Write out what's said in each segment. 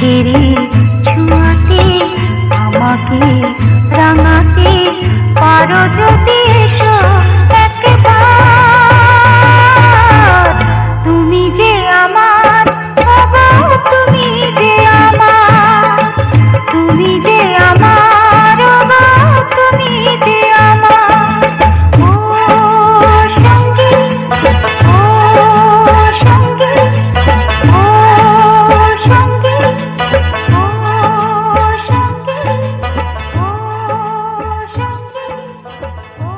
চোখেরই ছোঁয়াতে আমাকে রাঙাতে পারো যদি এসো একবার। তুমি যে আমার, তুমি যে আমার, তুমি যে আমার, তুমি যে আমার। ও সঙ্গী, ও সঙ্গী, ও সঙ্গী, ও সঙ্গী, ও সঙ্গী, ও।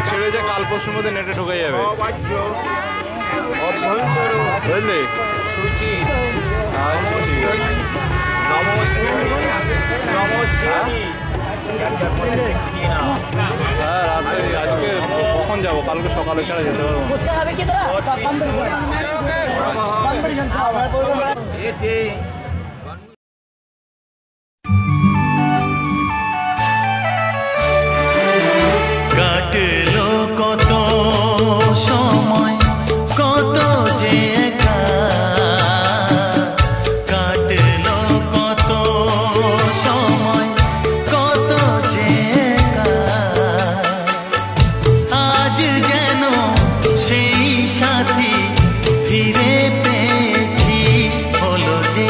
ছেড়ে যে কাল পরশুর মধ্যে নেটে ঢুকে যাবে বুঝলি সুচিত। হ্যাঁ রাতে আজকে কখন যাবো? কালকে সকালে ছাড়া যেতে পারবো। কাটলো কত সময়, কত যে একা, কাটলো কত সময়, কত যে একা। আজ যেন সেই সাথী ফিরে পেয়েছি, হলো যে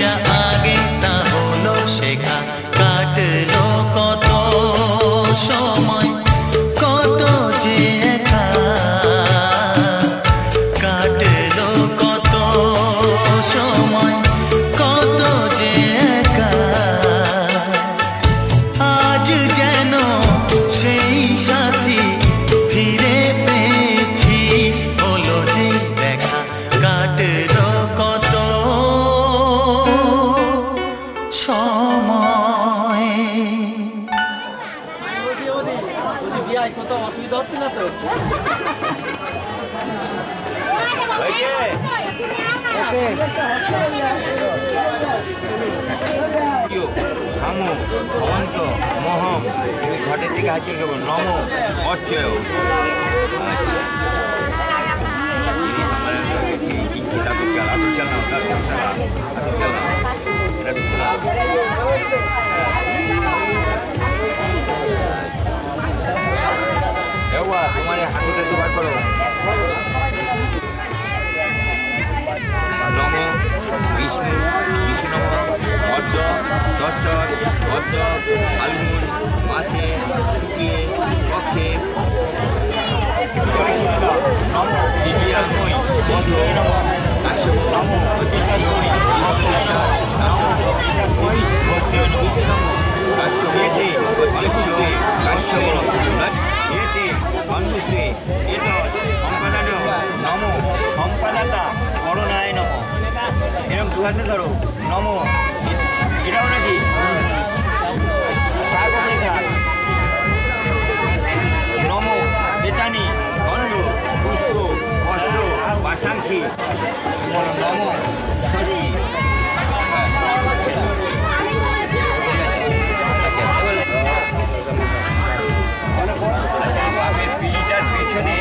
যা আগে তা হলো শেখা কাটলো কত সময় কত যে একা কাটলো কত সময় কত যে একা আজ যেন সেই সাথী ফিরে পেয়েছি হলো যে দেখা কাটলো কত সময় সামু অন্ত মহম তুমি ঘটের দিকে হাজির করবো নম অর্চয় তোমার হাঁটুটা দুবার করো নম বিষ্ণু বিষ্ণু অর্ধ দর্শন অর্ধ ফাল্গুন মাসে শুক্লে পক্ষে নম দিব্যাসময় মধুরে নম কাশ্যপ নম দিব্যাসময় কাশ্যপেতে কাশ্যপ এতে সন্তুষ্টে এত সম্পাদন নম সম্পাদতা করুণায় নম এরকম দু হাতে ধরো নম এটাও নাকি নম বেতানি গন্ধ পুষ্প বস্ত্র বাসাংশী নম ষষ্ঠী পিলিটার পেছনে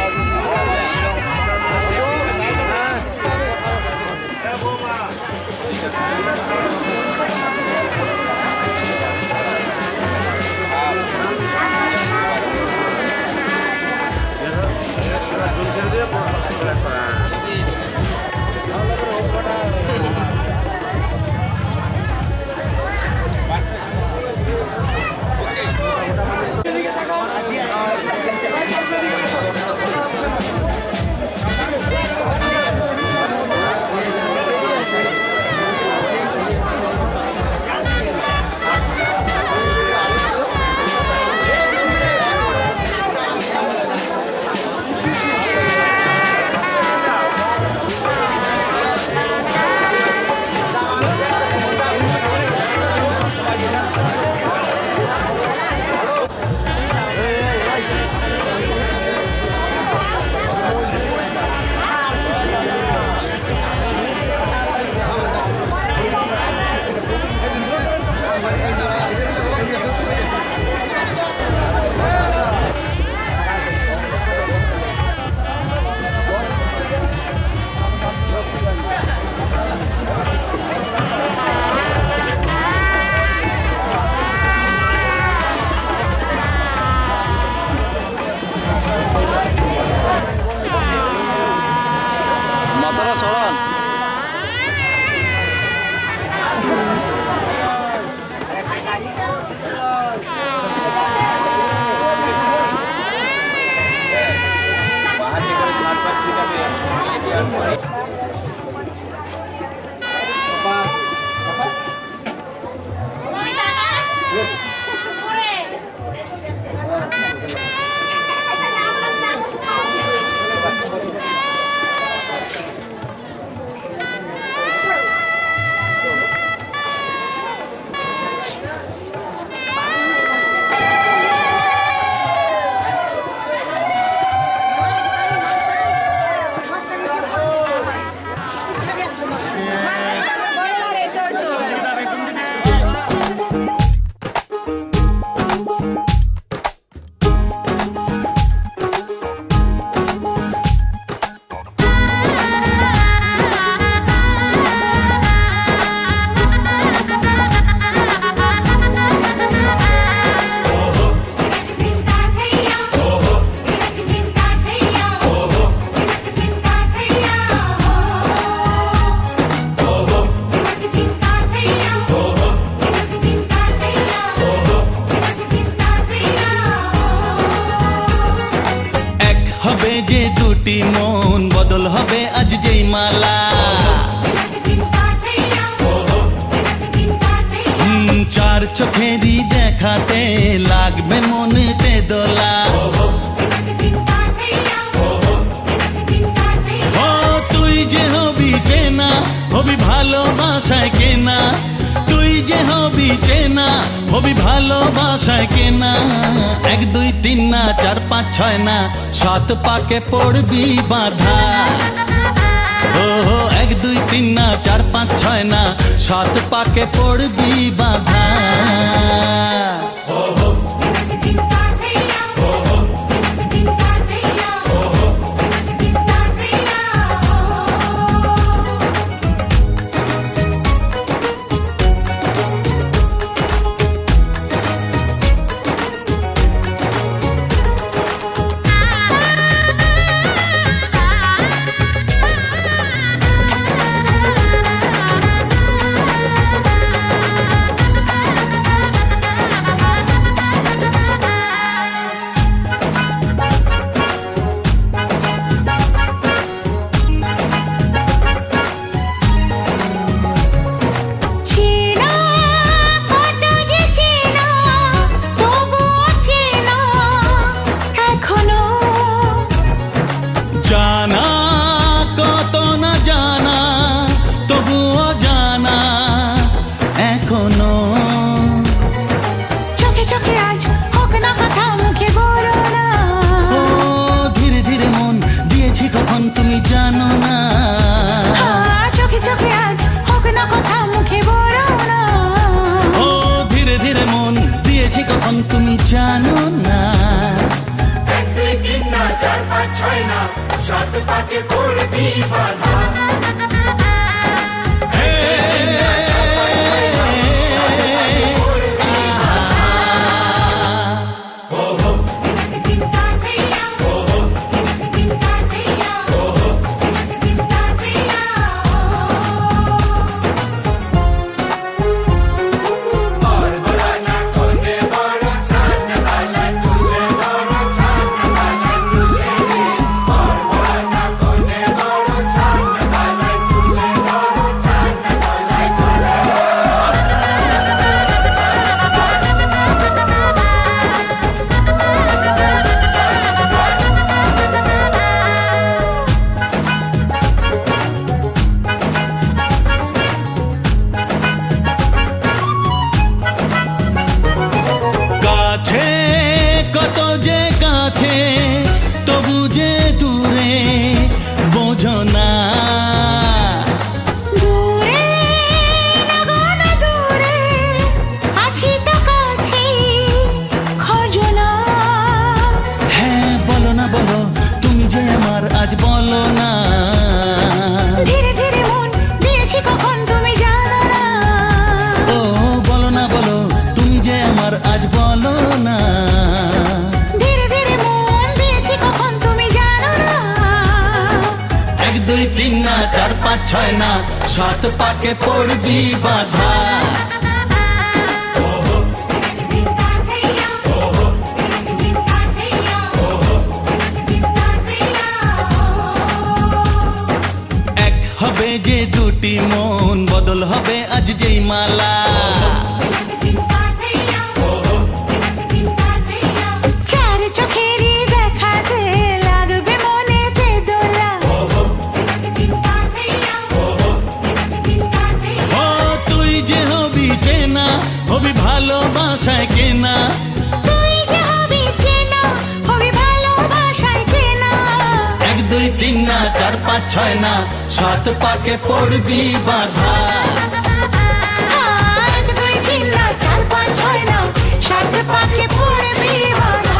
চার চোখেরই দেখাতে লাগবে মনেতে দোলা। ও তুই যে হবি চেনা, হবি ভালোবাসায় কেনা, তুই যে হবি চেনা, হবি ভালোবাসায় কেনা। 1 2 3 না 4 5 6 না 7 পাকে পড়বি বাধা। ও 1 2 3 না 4 5 6 না 7 পাকে পড়বি বাধা। জানা কত না জানা তবুও জানা এখনো। চোখে চোখে আজ হোক না কথা মুখে বলো না। ও ধীরে ধীরে মন দিয়েছি কখন তুমি জানো না। চোখে চোখে আজ হোক না কথা মুখে বলো না। ও ধীরে ধীরে মন দিয়েছি কখন তুমি জানো না। 1 2 3 না 4 5 6 না 7 পাকে পড়বি বাধা। কত যে কাছে তবু যে দূরে বোঝো না। দূরে লাগো না দূরে আছি তো কাছে খোঁজো না। হ্যাঁ বলো না বলো তুমি যে আমার আজ বলো না। ধীরে ধীরে মন দিয়েছি কখন তুমি জানো না। ও বলো না বলো তুমি যে আমার আজ বলো না। ধীরে ধীরে মন দিয়েছি কখন তুমি জানো না। 1 2 3 না 4 5 6 না 7 পাকে পড়বি বাধা। এক হবে যে দুটি মন বদল হবে আজ যেই মালা। চার চোখেরই দেখাতে লাগবে মনেতে দোলা। ও তুই যে হবি চেনা, হবি ভালোবাসায় কেনা, তুই যে হবি চেনা, হবি ভালোবাসায় চেনা। 1 2 3 না 4 5 6 না 7 পাকে পড়বি বাধা। 1 2 3 না 4 5 6 না 7 পাকে পড়বি বাধা।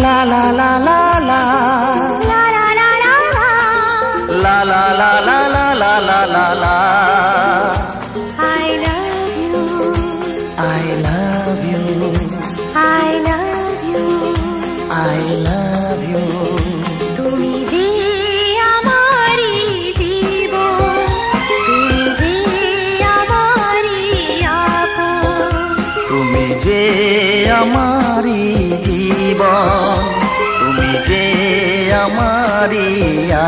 লা লা লা লা লা La la la la la. লা লা লা লা লা লা লা লা লা I love you. I love you I love you. I love you তুমি যে আমারই জীবন, তুমি যে আমারই আপন। তুমি যে আমারি জীবন তুমি যে আমারি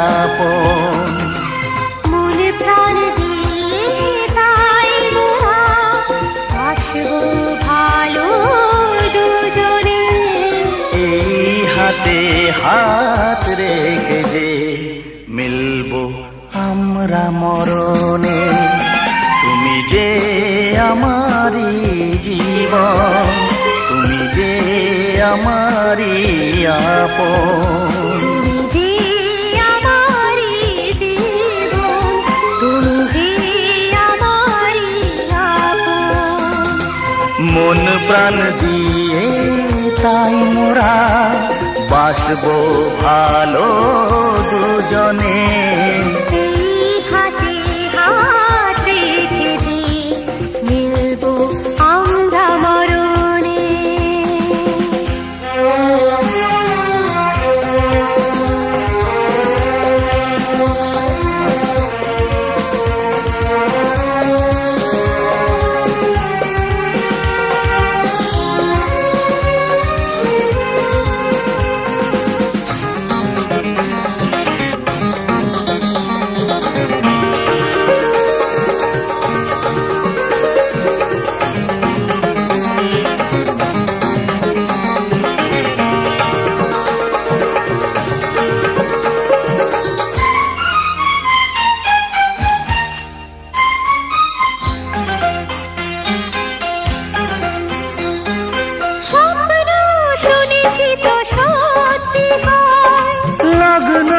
আপন মন প্রাণ দিয়ে তাই মোরা বাসবো ভালো দুজনে। এই হাতে হাত রেখে যে মিলবো আমরা মরণে তুমি যে আমারি জীবন তুমি যে আমারি আপন তুমি যে আমারই জীবন, তুমি যে আমারই আপন। মন প্রাণ দিয়ে তাই মোরা বাসবো ভালো দুজনে এই হাতে হাত রেখে যে মিলবো আমরা মরণে। স্বপ্ন শুনেছি তো সত্যি হয়, লগ্ন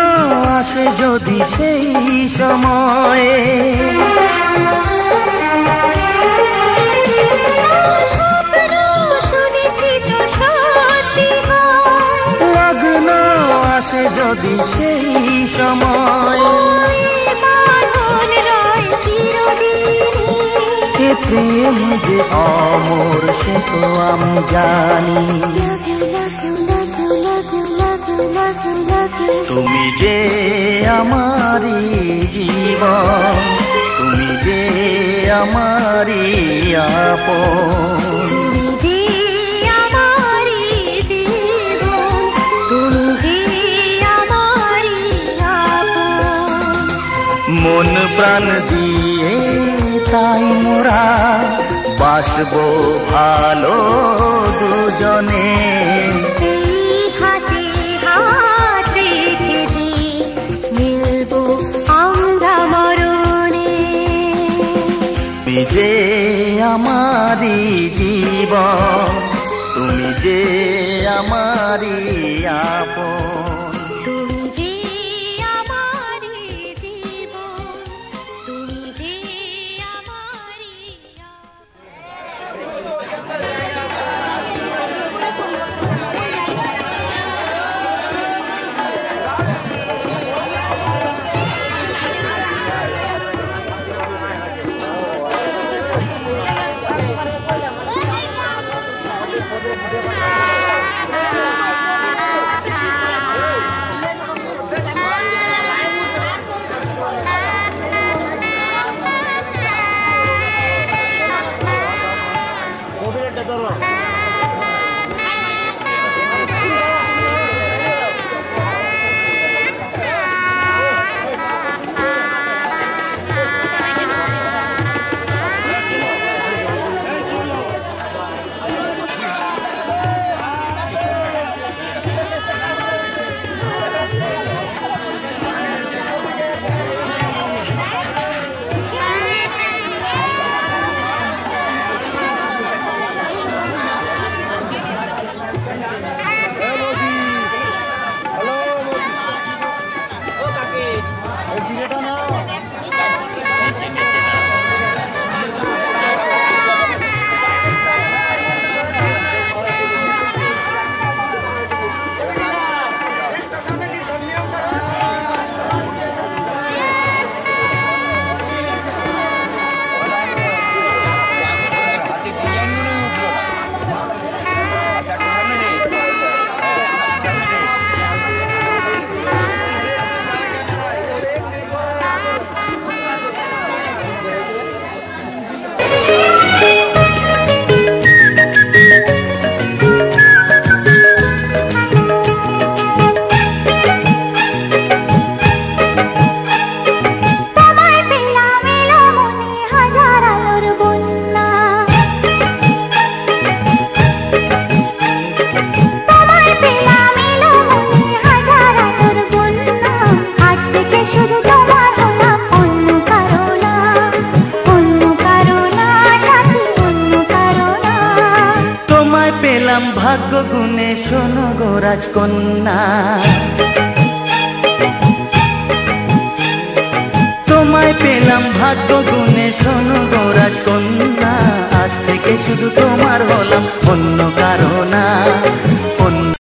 আসে যদি সেই সময়ে স্বপ্ন শুনেছি তো সত্যি হয়। লগ্ন আসে যদি সেই সময় ওই বাঁধন রয় চিরদিনই। এ প্রেম যে অমর সে তো আমি জানি তুমি যে আমারি জীবন তুমি যে আমারি আপন তুমি যে আমারই জীবন, তুমি যে আমারই আপন। মন প্রাণ দিয়ে তাই মোরা বাসবো ভালো দুজনে এই হাতে হাত রেখে যে মিলবো আমরা মরণে। তুমি যে আমারি জীবন তুমি যে আমারি আপন তুমি যে আমারই জীবন, তুমি যে আমারই আপন। পেলাম ভাগ্য গুণে, শোনো গো রাজকন্যা। তোমায় পেলাম ভাগ্য গুণে, শোনো গো রাজকন্যা। আজ থেকে শুধু তোমার হলাম, অন্য